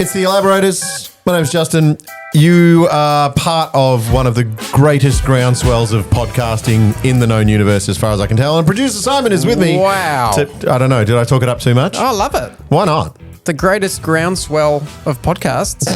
It's the Elaborators. My name's Justin. You are part of one of the greatest groundswells of podcasting in the known universe, as far as I can tell. And producer Simon is with me. Wow. I don't know. Did I talk it up too much? Oh, I love it. Why not? The greatest groundswell of podcasts.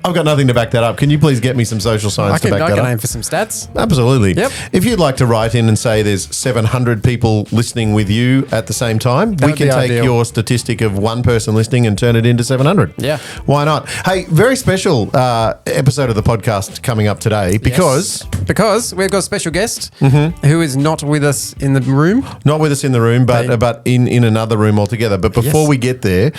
I've got nothing to back that up. Can you please get me some social science to back that up? I can aim for some stats. Absolutely. Yep. If you'd like to write in and say there's 700 people listening with you at the same time, we can take your statistic of one person listening and turn it into 700. Yeah. Why not? Hey, very special episode of the podcast coming up today because... Yes. Because we've got a special guest who is not with us in the room. Not with us in the room, but in another room altogether. But before we get there,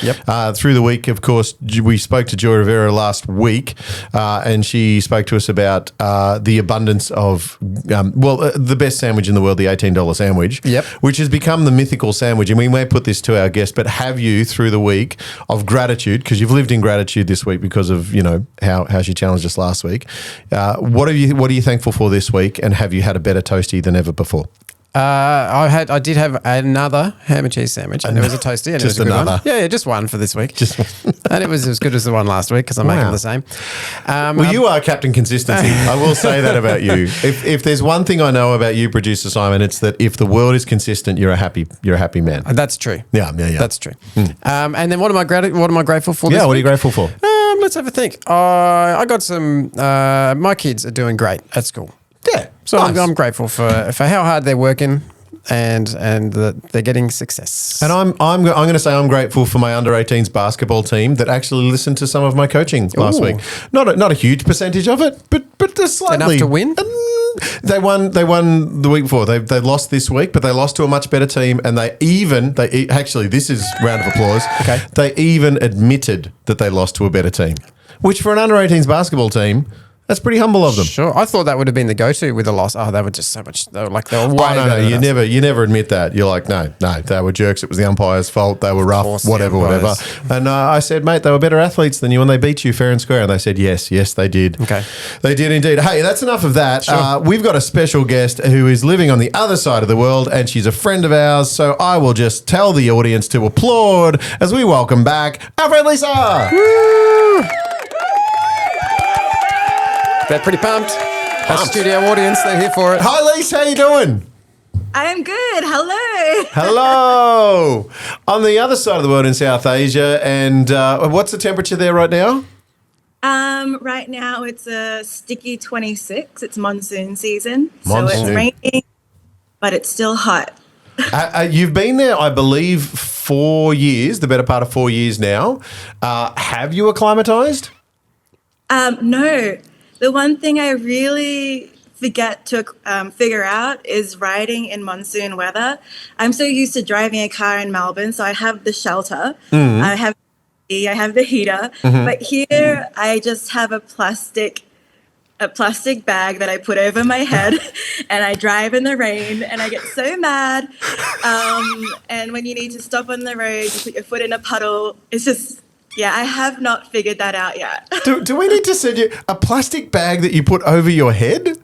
through the week, of course, we spoke to Joy Rivera last week, and she spoke to us about the abundance of, the best sandwich in the world, the $18 sandwich, which has become the mythical sandwich. And we may put this to our guest, but have you, through the week of gratitude, because you've lived in gratitude this week because of, how she challenged us last week, what are you thankful for this week, and have you had a better toasty than ever before? I did have another ham and cheese sandwich, and it was a toasty, and just it was a good another. one. Yeah, just one for this week. And it was as good as the one last week because I'm making the same. You are Captain Consistency. I will say that about you. If there's one thing I know about you, producer Simon, it's that if the world is consistent, you're a happy man. That's true. Yeah. That's true. And then what am I grateful for? What are you grateful for? Let's have a think. I got some. My kids are doing great at school. Yeah. So nice. I'm grateful for how hard they're working and that they're getting success. And I'm going to say I'm grateful for my under-18s basketball team that actually listened to some of my coaching last week. Not a huge percentage of it, but slightly enough to win. They won the week before. They lost this week, but they lost to a much better team, and actually this is round of applause. Okay. They even admitted that they lost to a better team, which for an under-18s basketball team, that's pretty humble of them. Sure. I thought that would have been the go-to with a loss. Oh, they were just so much. They were way no. You never admit that. You're like, no, they were jerks. It was the umpire's fault. They were rough, whatever. And I said, mate, they were better athletes than you, and they beat you fair and square. And they said, yes, they did. Okay. They did indeed. Hey, that's enough of that. Sure. We've got a special guest who is living on the other side of the world, and she's a friend of ours. So I will just tell the audience to applaud as we welcome back our friend Lisa. Woo! They're pretty pumped. Our studio audience, they're here for it. Hi, Lisa. How you doing? I'm good. Hello. Hello. On the other side of the world in South Asia, and what's the temperature there right now? Right now it's a sticky 26. It's monsoon season. So it's raining, but it's still hot. You've been there, I believe, 4 years, the better part of 4 years now. Have you acclimatized? No. The one thing I really forget to figure out is riding in monsoon weather. I'm so used to driving a car in Melbourne, so I have the shelter. I have the heater. But here I just have a plastic bag that I put over my head and I drive in the rain and I get so mad. And when you need to stop on the road, you put your foot in a puddle. It's just... Yeah, I have not figured that out yet. Do we need to send you a plastic bag that you put over your head?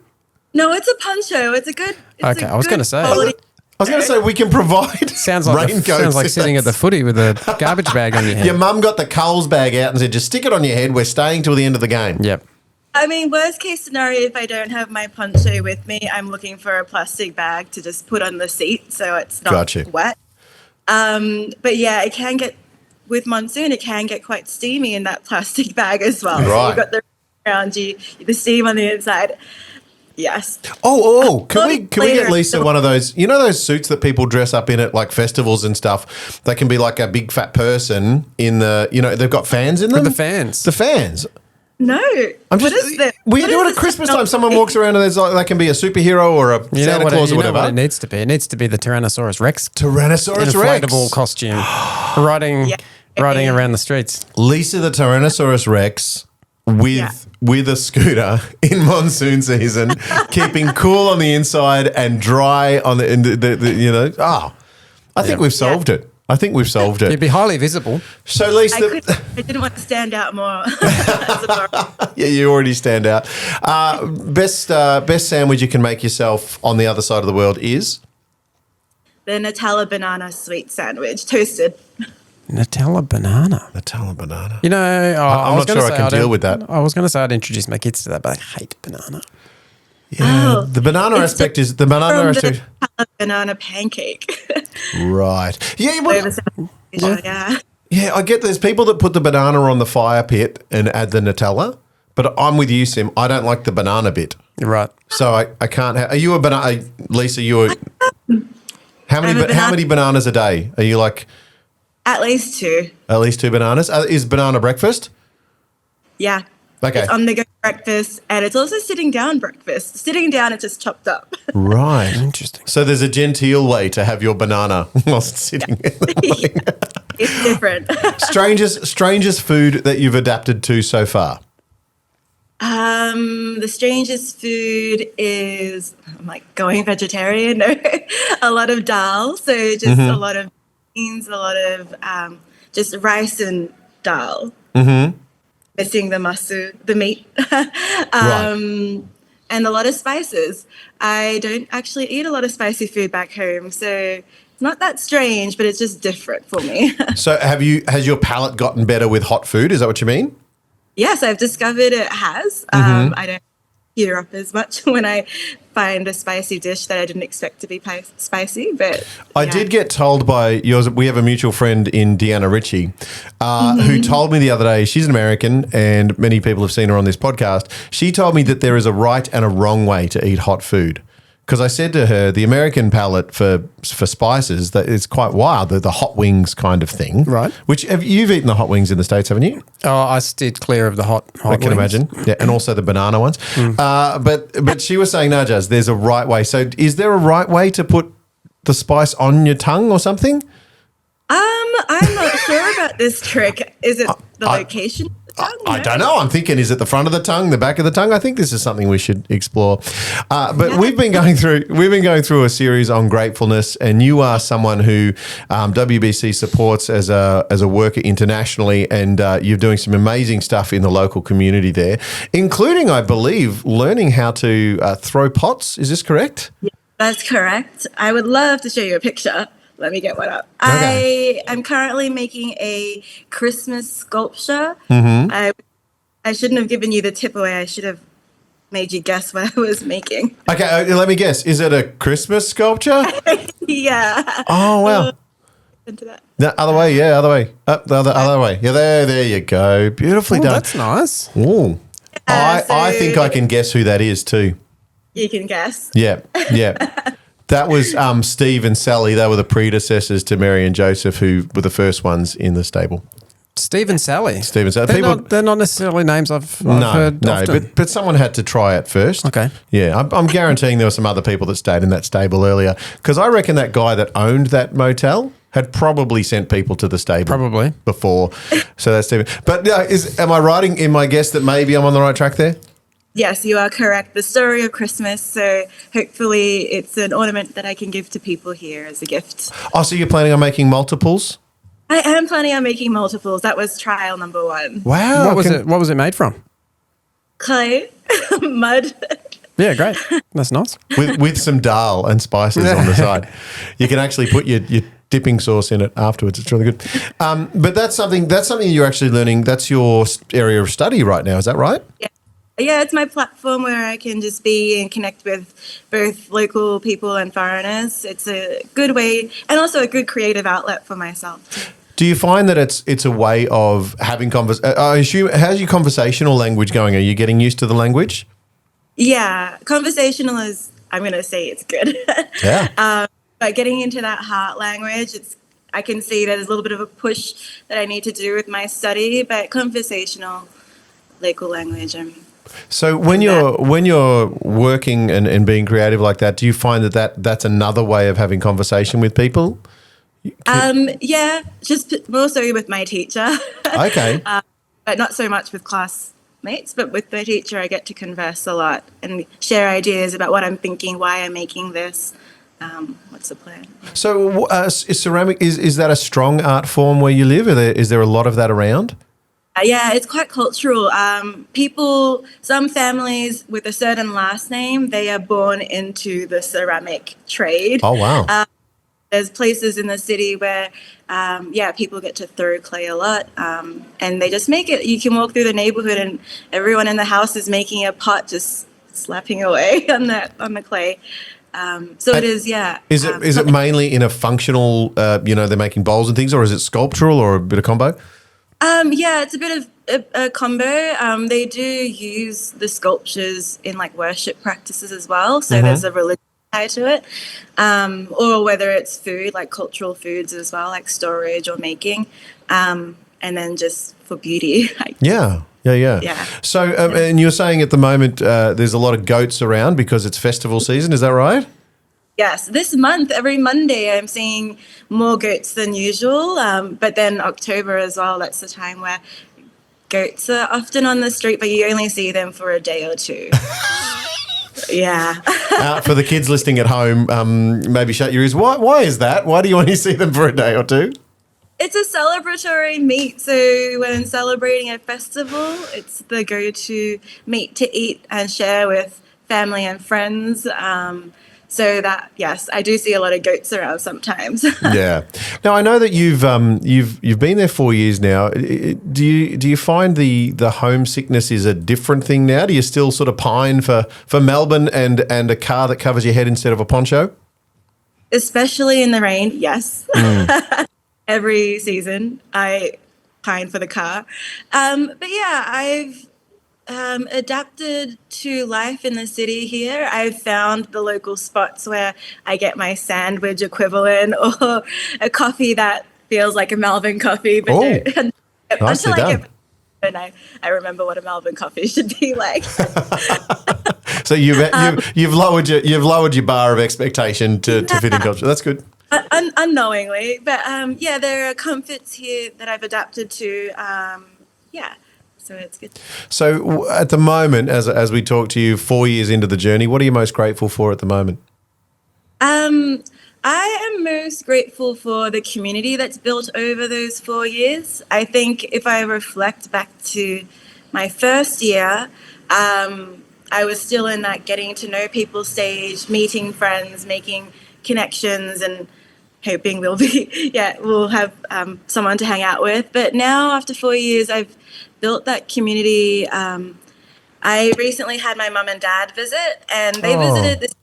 No, it's a poncho. It's a good. Okay, I was going to say. I was going to say we can provide raincoats. Sounds like sitting at the footy with a garbage bag on your head. Your mum got the Coles bag out and said, just stick it on your head. We're staying till the end of the game. Yep. I mean, worst case scenario, if I don't have my poncho with me, I'm looking for a plastic bag to just put on the seat so it's not wet. But yeah, it can get... With monsoon, it can get quite steamy in that plastic bag as well. Right. So you've got the around you, the steam on the inside. Yes. Can we get Lisa one of those, those suits that people dress up in at like festivals and stuff? They can be like a big fat person in the, they've got fans in them. The fans. The fans. No. What is that? We do it at Christmas time. Someone walks around and there's like, that can be a superhero or a Santa Claus or whatever. What it needs to be? It needs to be the Tyrannosaurus Rex. Tyrannosaurus Rex. Inflatable costume. Riding around the streets. Lisa the Tyrannosaurus Rex with a scooter in monsoon season, keeping cool on the inside and dry on the I think we've solved it. I think we've solved it. You'd be highly visible. So, Lisa... I didn't want to stand out more. Yeah, you already stand out. Best sandwich you can make yourself on the other side of the world is? The Nutella banana sweet sandwich, toasted. Nutella banana. Nutella banana. You know, I'm not sure I can deal with that. I was going to say I'd introduce my kids to that, but I hate banana. Yeah, the banana aspect is the banana aspect. The banana pancake. Right. Yeah. Yeah. Yeah, I get there's people that put the banana on the fire pit and add the Nutella, but I'm with you, Sim. I don't like the banana bit. You're right. So I can't. Are you a banana, Lisa? How many bananas a day? Are you like At least 2. at least 2 bananas? Is banana breakfast? Yeah. Okay. It's on the go breakfast, and it's also sitting down breakfast. Sitting down, it's just chopped up. Right. Interesting. So there's a genteel way to have your banana whilst sitting in the morning. It's different. Strangest food that you've adapted to so far? The strangest food is, I'm like going vegetarian. No, a lot of dal. So just a lot of beans, a lot of just rice and dal. Mm-hmm. Missing the the meat. Right. And a lot of spices. I don't actually eat a lot of spicy food back home, so it's not that strange, but it's just different for me. So has your palate gotten better with hot food? Is that what you mean? Yes, I've discovered it has. I don't hear up as much when I find a spicy dish that I didn't expect to be spicy. But I did get told by yours. We have a mutual friend in Deanna Ritchie who told me the other day, she's an American and many people have seen her on this podcast. She told me that there is a right and a wrong way to eat hot food. Because I said to her, the American palate for spices, that is quite wild, the hot wings kind of thing. Right. Which you've eaten the hot wings in the States, haven't you? Oh, I steered clear of the hot I can wings. imagine. Yeah, and also the banana ones. But she was saying, no, Jazz, there's a right way. So is there a right way to put the spice on your tongue or something? I'm not sure about this trick. Is it the location? I don't know. I'm thinking, is it the front of the tongue, the back of the tongue? I think this is something we should explore. But we've been going through a series on gratefulness, and you are someone who WBC supports as a worker internationally, and you're doing some amazing stuff in the local community there, including, I believe, learning how to throw pots. Is this correct? Yeah, that's correct. I would love to show you a picture. Let me get one up. Okay. I'm currently making a Christmas sculpture. Mm-hmm. I shouldn't have given you the tip away. I should have made you guess what I was making. Okay, let me guess. Is it a Christmas sculpture? Yeah. Oh, wow. Into that. The other way, yeah, other way. Up the other way. Yeah, there you go. Beautifully done. That's nice. Ooh. I think I can guess who that is too. You can guess. Yeah. That was Steve and Sally. They were the predecessors to Mary and Joseph, who were the first ones in the stable. Steve and Sally. They're not necessarily names I've heard often. but someone had to try it first. Okay. Yeah, I'm guaranteeing there were some other people that stayed in that stable earlier, because I reckon that guy that owned that motel had probably sent people to the stable before. So that's Steve. But am I right in my guess that maybe I'm on the right track there? Yes, you are correct. The story of Christmas. So hopefully it's an ornament that I can give to people here as a gift. Oh, so you're planning on making multiples? I am planning on making multiples. That was trial number 1. Wow. What was it made from? Clay, mud. Yeah, great. That's nice. With some dal and spices on the side. You can actually put your dipping sauce in it afterwards. It's really good. But that's something you're actually learning. That's your area of study right now. Is that right? Yeah. Yeah, it's my platform where I can just be and connect with both local people and foreigners. It's a good way, and also a good creative outlet for myself. Do you find that it's a way of having I assume, how's your conversational language going? Are you getting used to the language? Yeah, conversational is, I'm going to say it's good. Yeah. But getting into that heart language, I can see that there's a little bit of a push that I need to do with my study, but conversational local language, So when you're working and being creative like that, do you find that's another way of having conversation with people? Yeah, just more so with my teacher. Okay. But not so much with classmates, but with the teacher I get to converse a lot and share ideas about what I'm thinking, why I'm making this, what's the plan. So is ceramic, is that a strong art form where you live? Is there a lot of that around? Yeah, it's quite cultural. Some families with a certain last name, they are born into the ceramic trade. Oh, wow. there's places in the city where, people get to throw clay a lot, and they just make it. You can walk through the neighborhood, and everyone in the house is making a pot, just slapping away on the clay. So it is, yeah. Is it mainly in a functional? They're making bowls and things, or is it sculptural, or a bit of combo? It's a bit of a combo. They do use the sculptures in like worship practices as well. So there's a religion tie to it, or whether it's food, like cultural foods as well, like storage or making, and then just for beauty. Yeah. So, and you're saying at the moment there's a lot of goats around because it's festival season. Is that right? Yes, this month, every Monday, I'm seeing more goats than usual. But then October as well, that's the time where goats are often on the street, but you only see them for a day or two. Yeah. For the kids listening at home, maybe shut your ears. Why is that? Why do you only see them for a day or two? It's a celebratory meat. So when celebrating a festival, it's the go-to meat to eat and share with family and friends. So that, yes, I do see a lot of goats around sometimes. Yeah. Now I know that you've been there 4 years now. Do you find the homesickness is a different thing now? Do you still sort of pine for Melbourne and a car that covers your head instead of a poncho? Especially in the rain, yes. Every season I pine for the car. But yeah, I've adapted to life in the city here. I've found the local spots where I get my sandwich equivalent or a coffee that feels like a Melbourne coffee. But nicely done. And I remember what a Melbourne coffee should be like. So you've lowered your bar of expectation to fit in culture. That's good. Unknowingly, but there are comforts here that I've adapted to. So it's good. So at the moment, as we talk to you 4 years into the journey, what are you most grateful for at the moment? I am most grateful for the community that's built over those 4 years. I think if I reflect back to my first year, I was still in that getting to know people stage, meeting friends, making connections, and hoping we'll have someone to hang out with. But now after 4 years, I've built that community. I recently had my mum and dad visit, and they visited this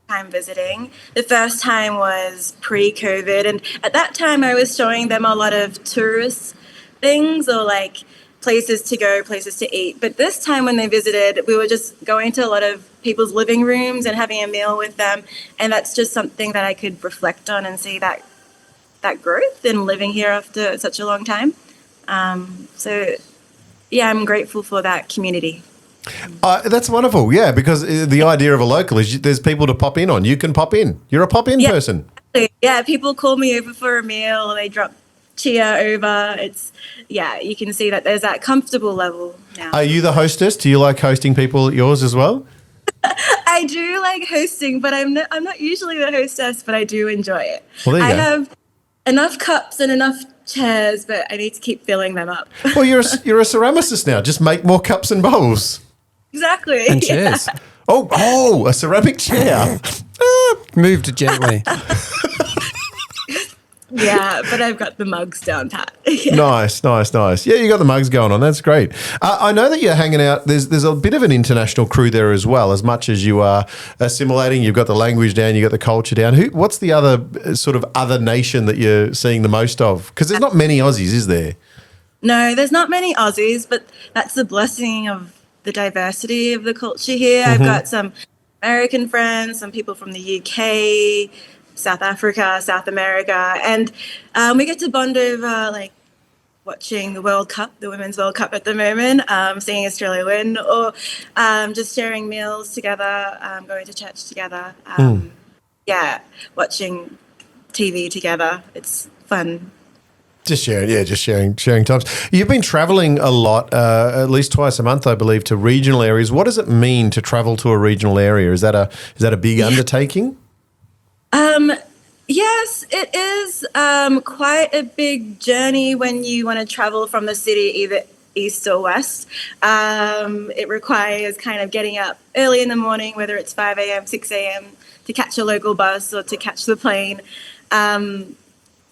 time visiting. The first time was pre-COVID, and at that time I was showing them a lot of tourist things or like places to go, places to eat. But this time when they visited, we were just going to a lot of people's living rooms and having a meal with them, and that's just something that I could reflect on and see that growth in living here after such a long time. I'm grateful for that community. That's wonderful, yeah, because the idea of a local is there's people to pop in on. You can pop in. You're a pop-in person. Yeah, people call me over for a meal, they drop chia over. You can see that there's that comfortable level now. Are you the hostess? Do you like hosting people at yours as well? I do like hosting, but I'm not usually the hostess, but I do enjoy it. Well, there you go. I have enough cups and enough chairs, but I need to keep filling them up. Well, you're a ceramicist now. Just make more cups and bowls. Exactly. And chairs. Oh, a ceramic chair. Moved gently. Yeah, but I've got the mugs down pat. Nice. Yeah, you got the mugs going on. That's great. I know that you're hanging out. There's a bit of an international crew there as well. As much as you are assimilating, you've got the language down, you've got the culture down. What's the other sort of other nation that you're seeing the most of? Because there's not many Aussies, is there? No, there's not many Aussies, but that's the blessing of the diversity of the culture here. I've got some American friends, some people from the UK, South Africa, South America, and we get to bond over like watching the World Cup, the Women's World Cup at the moment, seeing Australia win, or just sharing meals together, going to church together, watching TV together. It's fun. Just sharing times. You've been travelling a lot, at least twice a month, I believe, to regional areas. What does it mean to travel to a regional area? Is that a big undertaking? Yes, it is quite a big journey when you want to travel from the city, either east or west. It requires kind of getting up early in the morning, whether it's 5 a.m., 6 a.m., to catch a local bus or to catch the plane.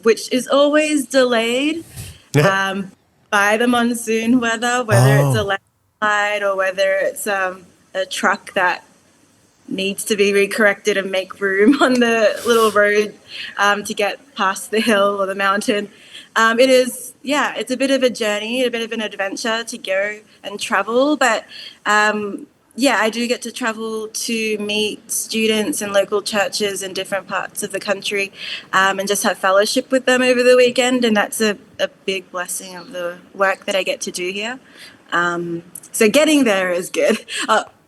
which is always delayed by the monsoon weather, whether it's a landslide or whether it's a truck that needs to be recorrected and make room on the little road to get past the hill or the mountain. It's a bit of a journey, a bit of an adventure to go and travel, but I do get to travel to meet students in local churches in different parts of the country and just have fellowship with them over the weekend, and that's a big blessing of the work that I get to do here. So getting there is good.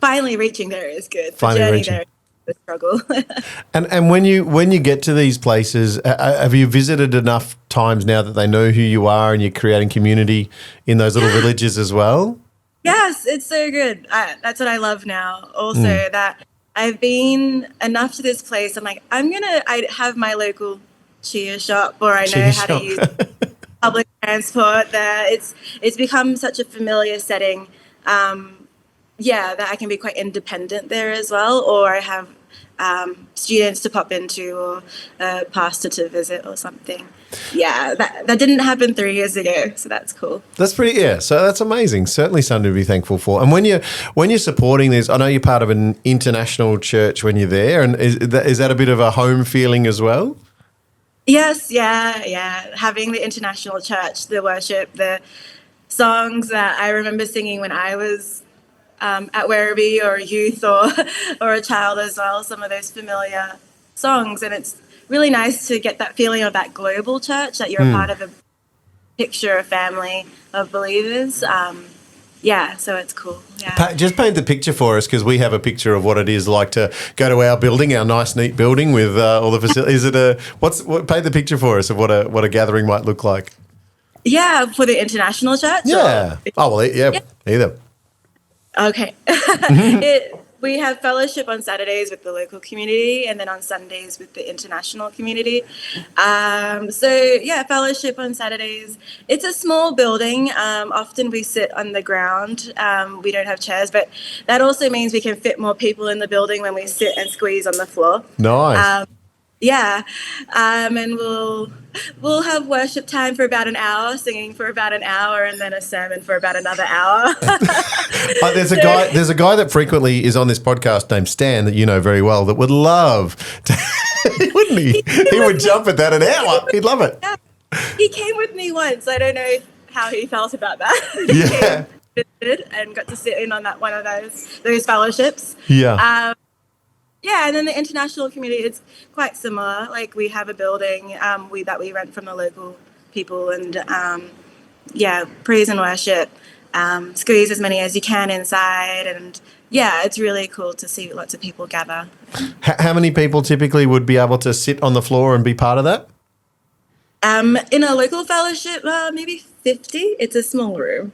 Finally reaching there is good. The journey there is a struggle. And when you get to these places, have you visited enough times now that they know who you are and you're creating community in those little villages as well? Yes, it's so good. That's what I love now. Also, that I've been enough to this place. I'm like, I have my local cheer shop, or I know how to use public transport there. It's become such a familiar setting. That I can be quite independent there as well, or I have students to pop into, or a pastor to visit or something. Yeah, that didn't happen 3 years ago, so that's cool. That's pretty, so that's amazing. Certainly something to be thankful for. And when you're supporting this, I know you're part of an international church when you're there, and is that a bit of a home feeling as well? Yes, yeah. Having the international church, the worship, the songs that I remember singing when I was at Werribee or a youth or a child as well, some of those familiar songs. And it's really nice to get that feeling of that global church, that you're a part of a picture, a family of believers. So it's cool. Yeah. Just paint the picture for us, because we have a picture of what it is like to go to our building, our nice, neat building with all the facilities. Paint the picture for us of what a gathering might look like? Yeah, for the international church? Yeah. Either. Okay. We have fellowship on Saturdays with the local community, and then on Sundays with the international community. Fellowship on Saturdays. It's a small building. Often we sit on the ground. We don't have chairs, but that also means we can fit more people in the building when we sit and squeeze on the floor. Nice. And we'll have worship time for about an hour, singing for about an hour, and then a sermon for about another hour. There's a guy that frequently is on this podcast named Stan, that you know very well, that would love to, wouldn't he? He would jump at that an hour. He'd love it. Yeah. He came with me once. I don't know how he felt about that. Yeah. And got to sit in on that one of those fellowships. Yeah. And then the international community is quite similar. Like, we have a building that we rent from the local people, and praise and worship, squeeze as many as you can inside, and it's really cool to see lots of people gather. How many people typically would be able to sit on the floor and be part of that? In a local fellowship, maybe 50. It's a small room.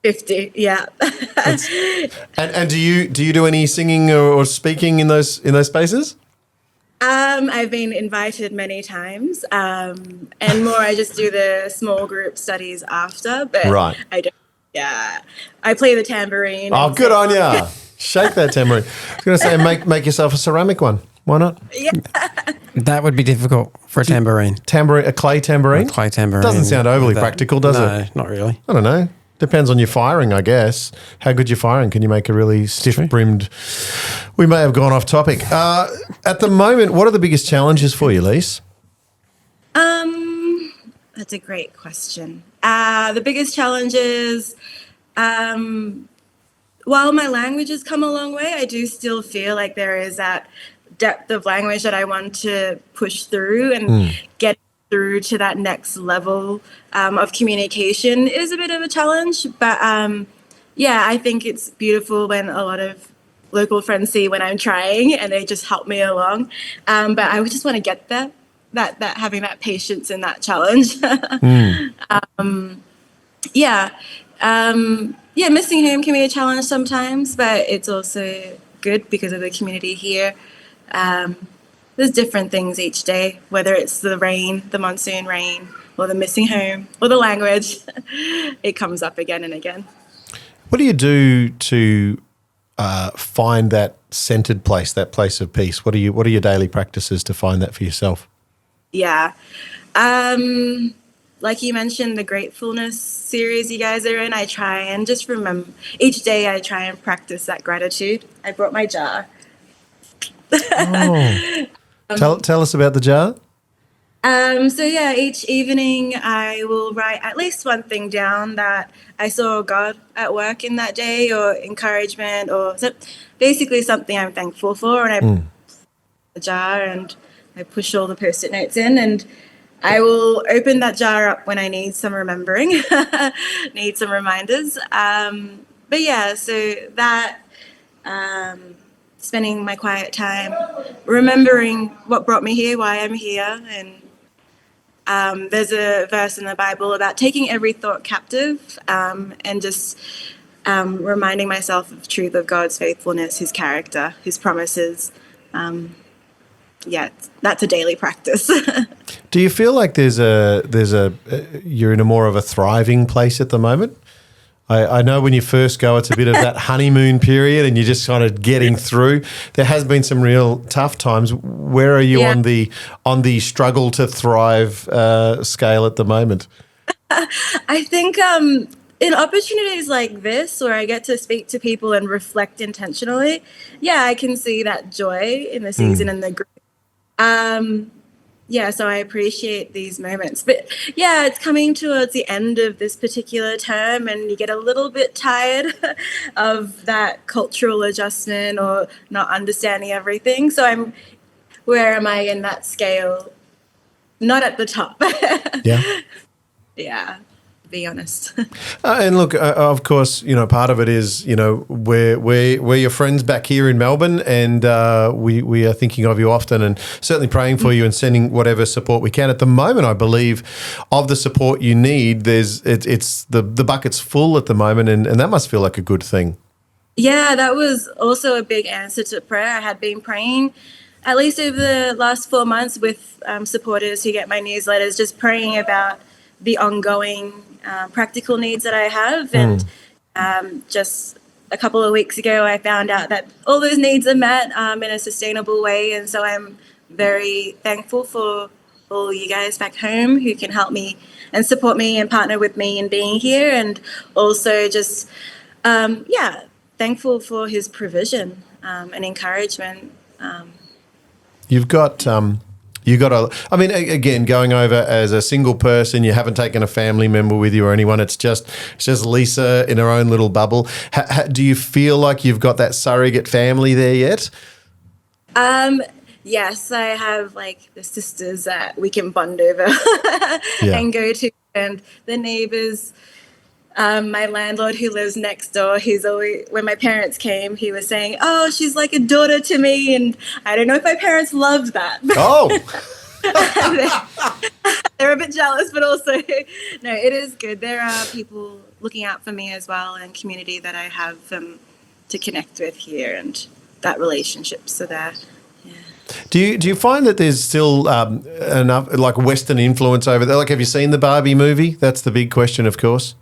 50, yeah. And do you do any singing or speaking in those spaces? I've been invited many times, and more I just do the small group studies after. But right. I don't. Yeah, I play the tambourine. Oh, good on ya! Shake that tambourine. I was going to say, make yourself a ceramic one. Why not? Yeah. That would be difficult for a tambourine. A clay tambourine? A clay tambourine. Doesn't sound overly practical, does it? No, not really. I don't know. Depends on your firing, I guess. How good you're firing. Can you make a really stiff-brimmed... We may have gone off topic. At the moment, what are the biggest challenges for you, Lise? That's a great question. The biggest challenges... while my language has come a long way, I do still feel like there is that depth of language that I want to push through and get through to that next level of communication is a bit of a challenge. But I think it's beautiful when a lot of local friends see when I'm trying and they just help me along. But I would just want to get there, that having that patience and that challenge. Missing home can be a challenge sometimes, but it's also good because of the community here. There's different things each day, whether it's the rain, the monsoon rain, or the missing home, or the language. It comes up again and again. What do you do to find that centered place, that place of peace? What are your daily practices to find that for yourself? Yeah. Like you mentioned, the gratefulness series you guys are in, I try and just remember each day I try and practice that gratitude. I brought my jar. Oh, tell us about the jar. So yeah, each evening I will write at least one thing down that I saw God at work in that day, or encouragement, or basically something I'm thankful for. And I put the jar and I push all the post-it notes in, and I will open that jar up when I need some remembering, need some reminders. But yeah, so that spending my quiet time, remembering what brought me here, why I'm here, and there's a verse in the Bible about taking every thought captive, and just reminding myself of the truth of God's faithfulness, His character, His promises. Yeah, that's a daily practice. Do you feel like you're in a more of a thriving place at the moment? I know when you first go, it's a bit of that honeymoon period and you're just kind of getting through. There has been some real tough times. Where are you on the struggle to thrive scale at the moment? I think in opportunities like this, where I get to speak to people and reflect intentionally, yeah, I can see that joy in the season and the group. Yeah, so I appreciate these moments. But yeah, it's coming towards the end of this particular term and you get a little bit tired of that cultural adjustment or not understanding everything. So where am I in that scale? Not at the top. Yeah. Yeah, be honest. And look, of course, part of it is, we're your friends back here in Melbourne, and we are thinking of you often, and certainly praying for you and sending whatever support we can. At the moment, I believe, of the support you need, it's the bucket's full at the moment, and that must feel like a good thing. Yeah, that was also a big answer to prayer. I had been praying at least over the last 4 months with supporters who get my newsletters, just praying about the ongoing practical needs that I have. And just a couple of weeks ago, I found out that all those needs are met in a sustainable way. And so I'm very thankful for all you guys back home who can help me and support me and partner with me in being here. And also just, thankful for his provision and encouragement. You've got again, going over as a single person, you haven't taken a family member with you or anyone. It's just Lisa in her own little bubble. Do you feel like you've got that surrogate family there yet? Yes, I have the sisters that we can bond over and go to, and the neighbors. My landlord who lives next door, he's always, when my parents came, he was saying, "Oh, she's like a daughter to me," and I don't know if my parents loved that. Oh. They're a bit jealous, but also, no, it is good. There are people looking out for me as well, and community that I have to connect with here, and that relationships are there. Yeah. Do you find that there's still enough Western influence over there? Have you seen the Barbie movie? That's the big question, of course.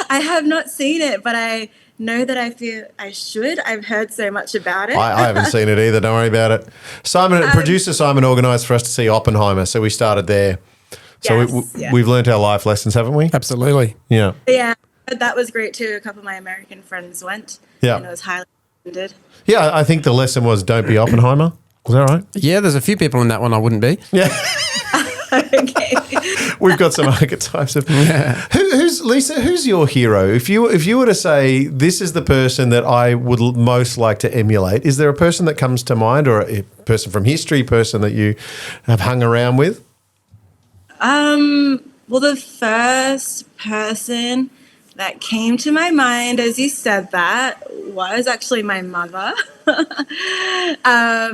I have not seen it, but I know that I feel I should. I've heard so much about it. I haven't seen it either. Don't worry about it. Producer Simon organised for us to see Oppenheimer, so we started there. So we've learned our life lessons, haven't we? Absolutely. Yeah. Yeah, that was great too. A couple of my American friends went. Yeah. And it was highly recommended. Yeah, I think the lesson was don't be Oppenheimer. Was that right? Yeah, there's a few people in that one I wouldn't be. Yeah. Okay. We've got some archetypes of who's Lisa, who's your hero? If you were to say this is the person that I would most like to emulate, is there a person that comes to mind, or a person from history, person that you have hung around with? Well, the first person that came to my mind as you said that was actually my mother.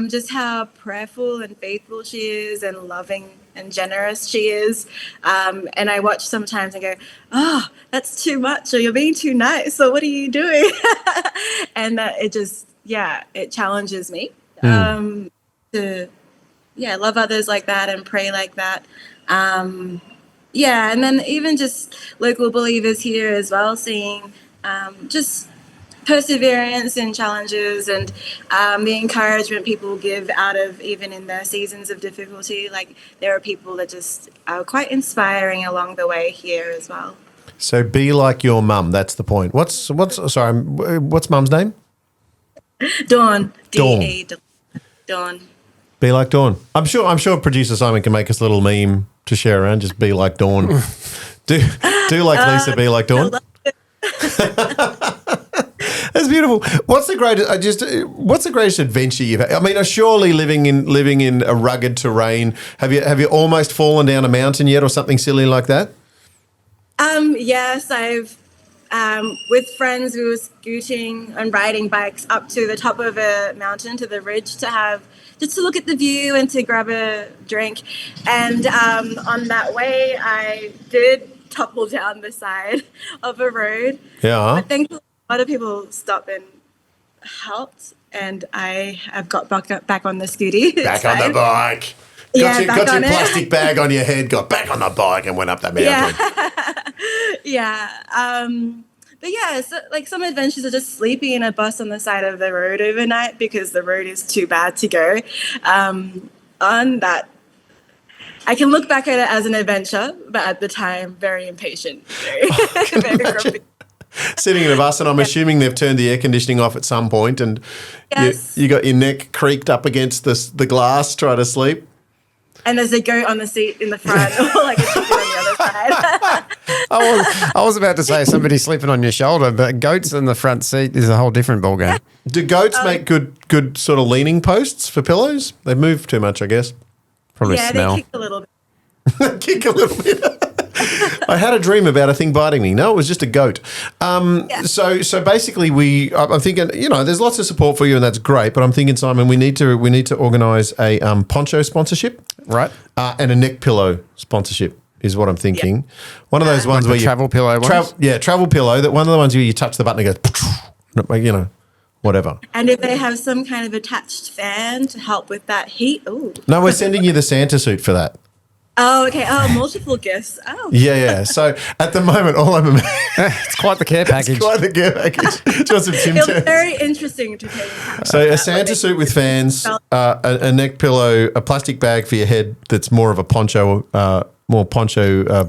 Just how prayerful and faithful she is, and loving and generous she is. And I watch sometimes and go, "Oh, that's too much," or "You're being too nice," or "What are you doing?" And it challenges me to love others like that and pray like that. And then even just local believers here as well, seeing just perseverance in challenges and the encouragement people give out of even in their seasons of difficulty. Like there are people that just are quite inspiring along the way here as well. So be like your mum. That's the point. What's mum's name? Dawn. Dawn. D-A, Dawn. Be like Dawn. I'm sure producer Simon can make us a little meme to share around. Just be like Dawn. do like Lisa. Be like Dawn. That's beautiful. What's the greatest adventure you've had? I mean, surely living in a rugged terrain. Have you almost fallen down a mountain yet, or something silly like that? Yes, I've with friends we were scooting and riding bikes up to the top of a mountain to the ridge just to look at the view and to grab a drink. And on that way, I did topple down the side of a road. Yeah. But thankfully, a lot of people stopped and helped, and I have got back on the scooty. Back on the bike. Got your plastic bag on your head, got back on the bike and went up that mountain. Yeah. But yeah, so, like some adventures are just sleeping in a bus on the side of the road overnight because the road is too bad to go. On that, I can look back at it as an adventure, but at the time, very impatient. Very grumpy. Sitting in a bus, and I'm assuming they've turned the air conditioning off at some point, and yes. you got your neck creaked up against the glass trying to sleep. And there's a goat on the seat in the front, or like a chicken on the other side. I was about to say somebody sleeping on your shoulder, but goats in the front seat is a whole different ballgame. Do goats make good sort of leaning posts for pillows? They move too much, I guess. Probably they smell. kick a little bit. Kick a little bit. I had a dream about a thing biting me. No, it was just a goat. So basically, I'm thinking, there's lots of support for you, and that's great. But I'm thinking, Simon, we need to organise a poncho sponsorship, right? And a neck pillow sponsorship is what I'm thinking. Yeah. One of those ones where travel pillow ones. Travel pillow. That one of the ones where you touch the button and it goes, whatever. And if they have some kind of attached fan to help with that heat, ooh. No, we're sending you the Santa suit for that. Oh, okay. Oh, multiple gifts. Oh. Yeah. So at the moment, all I'm it's quite the care package. It's quite the care package. Just some Tim It'll be Tams. very interesting to take. So a Santa suit with fans, a neck pillow, a plastic bag for your head that's more of a poncho,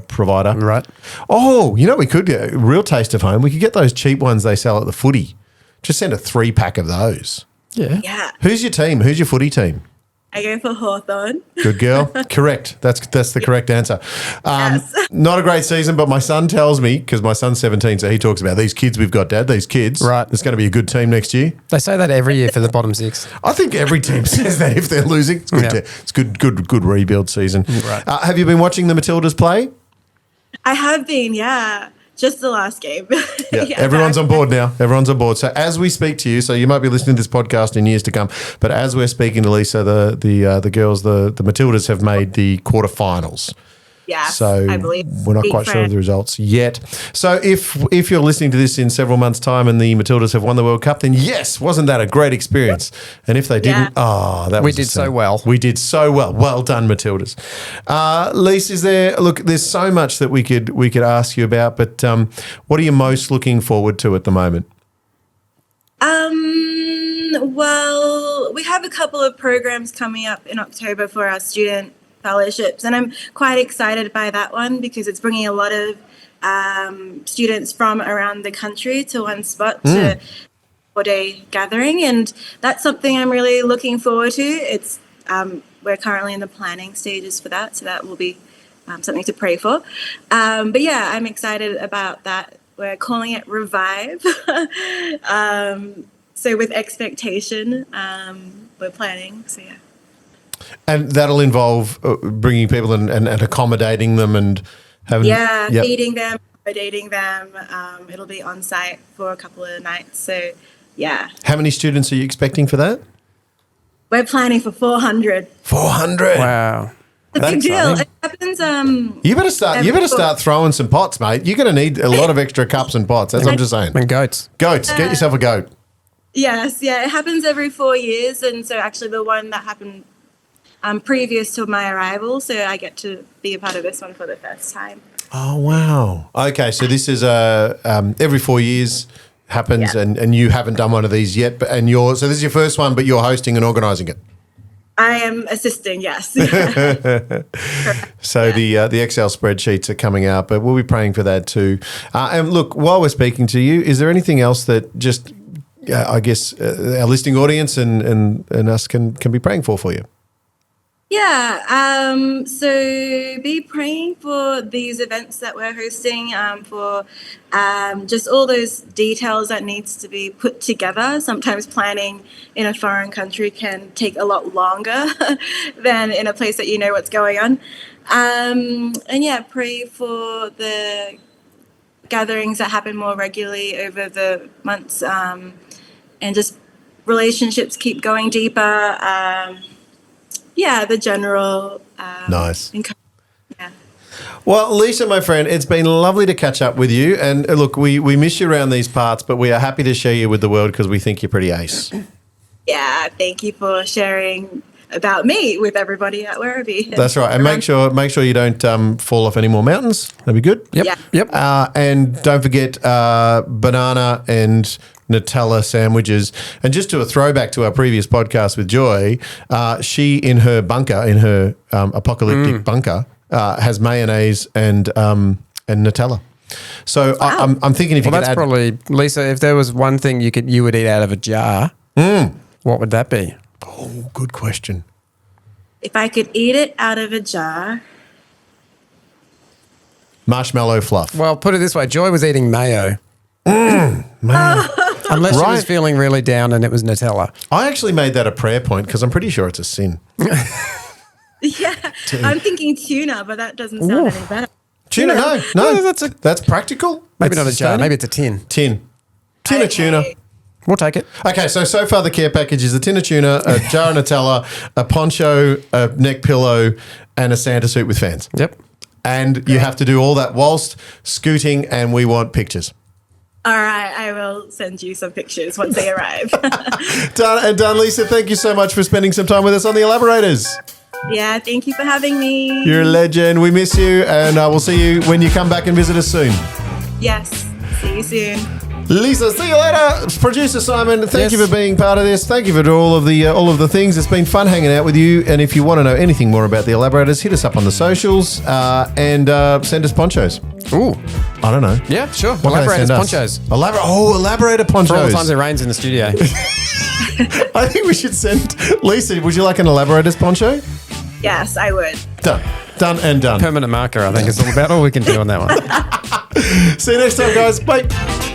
provider. Right. Oh, we could get a real taste of home. We could get those cheap ones they sell at the footy. Just send a 3-pack of those. Yeah. Yeah. Who's your team? Who's your footy team? I go for Hawthorn. Good girl. Correct. That's the correct answer. Yes. Not a great season, but my son tells me, because my son's 17, so he talks about these kids we've got, Dad, these kids. Right. It's going to be a good team next year. They say that every year for the bottom six. I think every team says that if they're losing. It's good. It's good rebuild season. Right. Have you been watching the Matildas play? I have been, yeah. Just the last game. Yeah, everyone's on board now. Everyone's on board. So as we speak to you, so you might be listening to this podcast in years to come, but as we're speaking to Lisa, the girls, the Matildas have made the quarterfinals. Yes, so I believe we're not quite sure of the results yet. So if you're listening to this in several months' time and the Matildas have won the World Cup, then yes, wasn't that a great experience? And if they didn't, we did so well. We did so well. Well done, Matildas. Lise, there's so much that we could ask you about, but what are you most looking forward to at the moment? Well, we have a couple of programs coming up in October for our student fellowships, and I'm quite excited by that one because it's bringing a lot of students from around the country to one spot to 4-day gathering, and that's something I'm really looking forward to. It's we're currently in the planning stages for that, so that will be something to pray for. But yeah, I'm excited about that. We're calling it Revive. So with expectation, we're planning. So yeah. And that'll involve bringing people and accommodating them and having... Yeah, feeding them, accommodating them. It'll be on site for a couple of nights. So, yeah. How many students are you expecting for that? We're planning for 400. 400? Wow. It's a big deal. It happens... You better start throwing some pots, mate. You're going to need a lot of extra cups and pots. That's what I'm just saying. And goats. Goats. Get yourself a goat. Yes, yeah. It happens every 4 years. And so actually the one that happened... previous to my arrival, so I get to be a part of this one for the first time. Oh, wow. Okay, so this is every 4 years happens, and you haven't done one of these yet, so this is your first one, but you're hosting and organising it. I am assisting, yes. So the Excel spreadsheets are coming out, but we'll be praying for that too. And look, while we're speaking to you, is there anything else that just, I guess, our listening audience and us can be praying for you? Yeah, so be praying for these events that we're hosting, for just all those details that needs to be put together. Sometimes planning in a foreign country can take a lot longer than in a place that you know what's going on. And yeah, pray for the gatherings that happen more regularly over the months, and just relationships keep going deeper. Yeah, the general. Nice. Yeah. Well, Lisa, my friend, it's been lovely to catch up with you. And look, we miss you around these parts, but we are happy to share you with the world because we think you're pretty ace. Yeah, thank you for sharing about me with everybody at Werribee. That's right. And make sure you don't fall off any more mountains. That'd be good. Yep. And don't forget banana and Nutella sandwiches. And just to a throwback to our previous podcast with Joy, she in her bunker, in her apocalyptic bunker, has mayonnaise and Nutella. So wow. I'm thinking if you could that's add, probably, Lisa, if there was one thing you would eat out of a jar, what would that be? Oh, good question. If I could eat it out of a jar. Marshmallow fluff. Well, put it this way, Joy was eating mayo. Mayo. Unless she was feeling really down and it was Nutella. I actually made that a prayer point because I'm pretty sure it's a sin. Yeah, I'm thinking tuna, but that doesn't sound any better. Tuna, no, that's practical. Maybe not a jar, maybe it's a tin. Tin of tuna. We'll take it. Okay, so far the care package is a tin of tuna, a jar of Nutella, a poncho, a neck pillow, and a Santa suit with fans. Yep. And you have to do all that whilst scooting, and we want pictures. All right, I will send you some pictures once they arrive. Done, Lisa. Thank you so much for spending some time with us on the Elaborators. Yeah, thank you for having me. You're a legend. We miss you, and we'll see you when you come back and visit us soon. Yes, see you soon. Lisa, see you later. Producer Simon, thank you for being part of this. Thank you for all of the things. It's been fun hanging out with you. And if you want to know anything more about the Elaborators, hit us up on the socials and send us ponchos. Ooh. I don't know. Yeah, sure. What Elaborators ponchos. Elaborator ponchos. For all the times it rains in the studio. I think we should send... Lisa, would you like an Elaborators poncho? Yes, I would. Done and done. Permanent marker, I think, is all about all we can do on that one. See you next time, guys. Bye.